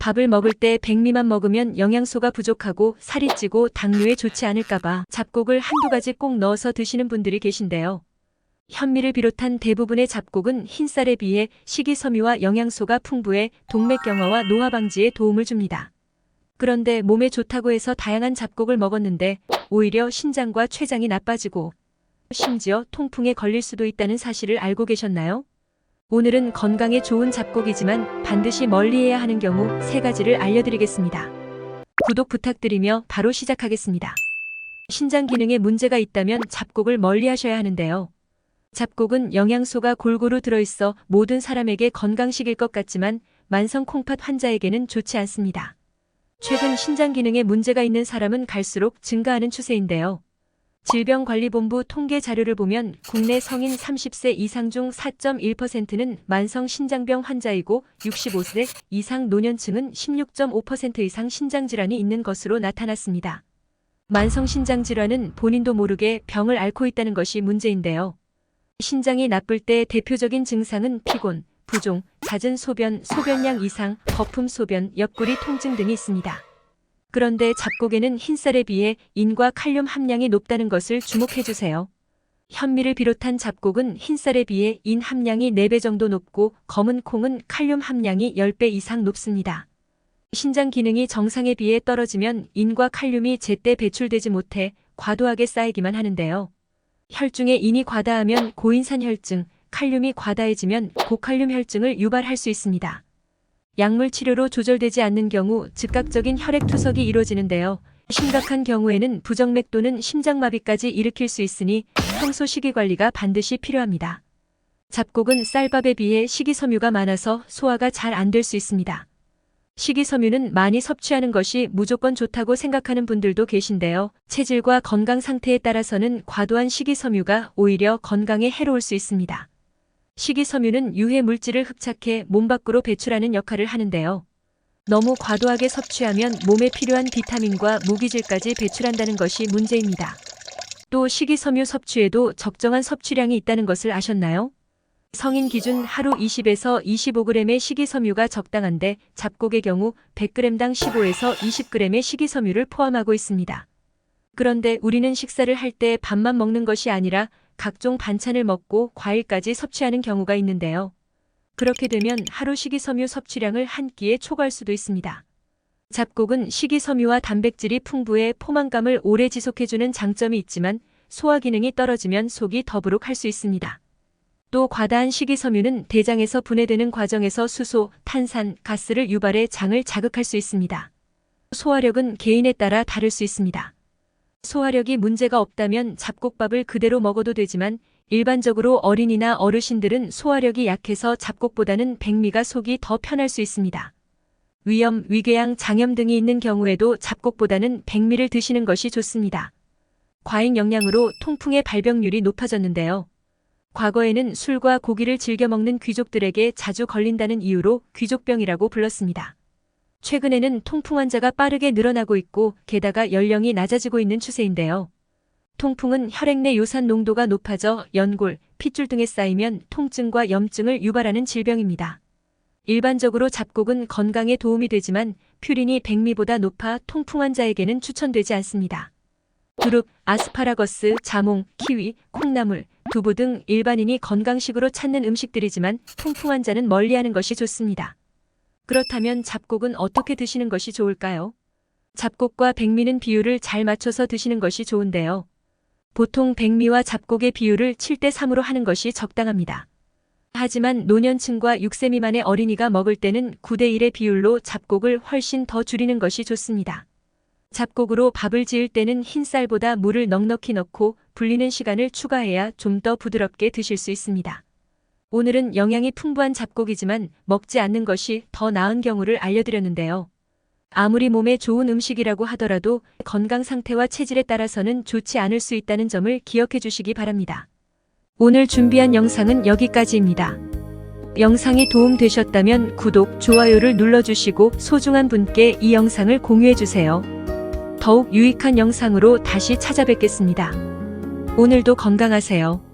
밥을 먹을 때 백미만 먹으면 영양소가 부족하고 살이 찌고 당뇨에 좋지 않을까봐 잡곡을 한두 가지 꼭 넣어서 드시는 분들이 계신데요. 현미를 비롯한 대부분의 잡곡은 흰쌀에 비해 식이섬유와 영양소가 풍부해 동맥경화와 노화 방지에 도움을 줍니다. 그런데 몸에 좋다고 해서 다양한 잡곡을 먹었는데 오히려 신장과 췌장이 나빠지고 심지어 통풍에 걸릴 수도 있다는 사실을 알고 계셨나요? 오늘은 건강에 좋은 잡곡이지만 반드시 멀리해야 하는 경우 3가지를 알려드리겠습니다. 구독 부탁드리며 바로 시작하겠습니다. 신장 기능에 문제가 있다면 잡곡을 멀리하셔야 하는데요. 잡곡은 영양소가 골고루 들어있어 모든 사람에게 건강식일 것 같지만 만성 콩팥 환자에게는 좋지 않습니다. 최근 신장 기능에 문제가 있는 사람은 갈수록 증가하는 추세인데요. 질병관리본부 통계 자료를 보면 국내 성인 30세 이상 중 4.1%는 만성 신장병 환자이고 65세 이상 노년층은 16.5% 이상 신장질환이 있는 것으로 나타났습니다. 만성 신장질환은 본인도 모르게 병을 앓고 있다는 것이 문제인데요. 신장이 나쁠 때 대표적인 증상은 피곤, 부종, 잦은 소변, 소변량 이상, 거품 소변, 옆구리 통증 등이 있습니다. 그런데 잡곡에는 흰쌀에 비해 인과 칼륨 함량이 높다는 것을 주목해주세요. 현미를 비롯한 잡곡은 흰쌀에 비해 인 함량이 4배 정도 높고 검은 콩은 칼륨 함량이 10배 이상 높습니다. 신장 기능이 정상에 비해 떨어지면 인과 칼륨이 제때 배출되지 못해 과도하게 쌓이기만 하는데요. 혈중에 인이 과다하면 고인산 혈증, 칼륨이 과다해지면 고칼륨 혈증을 유발할 수 있습니다. 약물 치료로 조절되지 않는 경우 즉각적인 혈액 투석이 이루어지는데요. 심각한 경우에는 부정맥 또는 심장마비까지 일으킬 수 있으니 평소 식이관리가 반드시 필요합니다. 잡곡은 쌀밥에 비해 식이섬유가 많아서 소화가 잘 안 될 수 있습니다. 식이섬유는 많이 섭취하는 것이 무조건 좋다고 생각하는 분들도 계신데요. 체질과 건강 상태에 따라서는 과도한 식이섬유가 오히려 건강에 해로울 수 있습니다. 식이섬유는 유해 물질을 흡착해 몸 밖으로 배출하는 역할을 하는데요. 너무 과도하게 섭취하면 몸에 필요한 비타민과 무기질까지 배출한다는 것이 문제입니다. 또 식이섬유 섭취에도 적정한 섭취량이 있다는 것을 아셨나요? 성인 기준 하루 20에서 25g의 식이섬유가 적당한데 잡곡의 경우 100g당 15에서 20g의 식이섬유를 포함하고 있습니다. 그런데 우리는 식사를 할 때 밥만 먹는 것이 아니라 각종 반찬을 먹고 과일까지 섭취하는 경우가 있는데요. 그렇게 되면 하루 식이섬유 섭취량을 한 끼에 초과할 수도 있습니다. 잡곡은 식이섬유와 단백질이 풍부해 포만감을 오래 지속해주는 장점이 있지만 소화 기능이 떨어지면 속이 더부룩할 수 있습니다. 또 과다한 식이섬유는 대장에서 분해되는 과정에서 수소, 탄산, 가스를 유발해 장을 자극할 수 있습니다. 소화력은 개인에 따라 다를 수 있습니다. 소화력이 문제가 없다면 잡곡밥을 그대로 먹어도 되지만 일반적으로 어린이나 어르신들은 소화력이 약해서 잡곡보다는 백미가 속이 더 편할 수 있습니다. 위염, 위궤양, 장염 등이 있는 경우에도 잡곡보다는 백미를 드시는 것이 좋습니다. 과잉 영양으로 통풍의 발병률이 높아졌는데요. 과거에는 술과 고기를 즐겨 먹는 귀족들에게 자주 걸린다는 이유로 귀족병이라고 불렀습니다. 최근에는 통풍 환자가 빠르게 늘어나고 있고 게다가 연령이 낮아지고 있는 추세인데요. 통풍은 혈액 내 요산 농도가 높아져 연골, 핏줄 등에 쌓이면 통증과 염증을 유발하는 질병입니다. 일반적으로 잡곡은 건강에 도움이 되지만 퓨린이 백미보다 높아 통풍 환자에게는 추천되지 않습니다. 두릅, 아스파라거스, 자몽, 키위, 콩나물, 두부 등 일반인이 건강식으로 찾는 음식들이지만 통풍 환자는 멀리하는 것이 좋습니다. 그렇다면 잡곡은 어떻게 드시는 것이 좋을까요? 잡곡과 백미는 비율을 잘 맞춰서 드시는 것이 좋은데요. 보통 백미와 잡곡의 비율을 7대3으로 하는 것이 적당합니다. 하지만 노년층과 6세 미만의 어린이가 먹을 때는 9대1의 비율로 잡곡을 훨씬 더 줄이는 것이 좋습니다. 잡곡으로 밥을 지을 때는 흰쌀보다 물을 넉넉히 넣고 불리는 시간을 추가해야 좀 더 부드럽게 드실 수 있습니다. 오늘은 영양이 풍부한 잡곡이지만 먹지 않는 것이 더 나은 경우를 알려드렸는데요. 아무리 몸에 좋은 음식이라고 하더라도 건강 상태와 체질에 따라서는 좋지 않을 수 있다는 점을 기억해 주시기 바랍니다. 오늘 준비한 영상은 여기까지입니다. 영상이 도움되셨다면 구독, 좋아요를 눌러주시고 소중한 분께 이 영상을 공유해주세요. 더욱 유익한 영상으로 다시 찾아뵙겠습니다. 오늘도 건강하세요.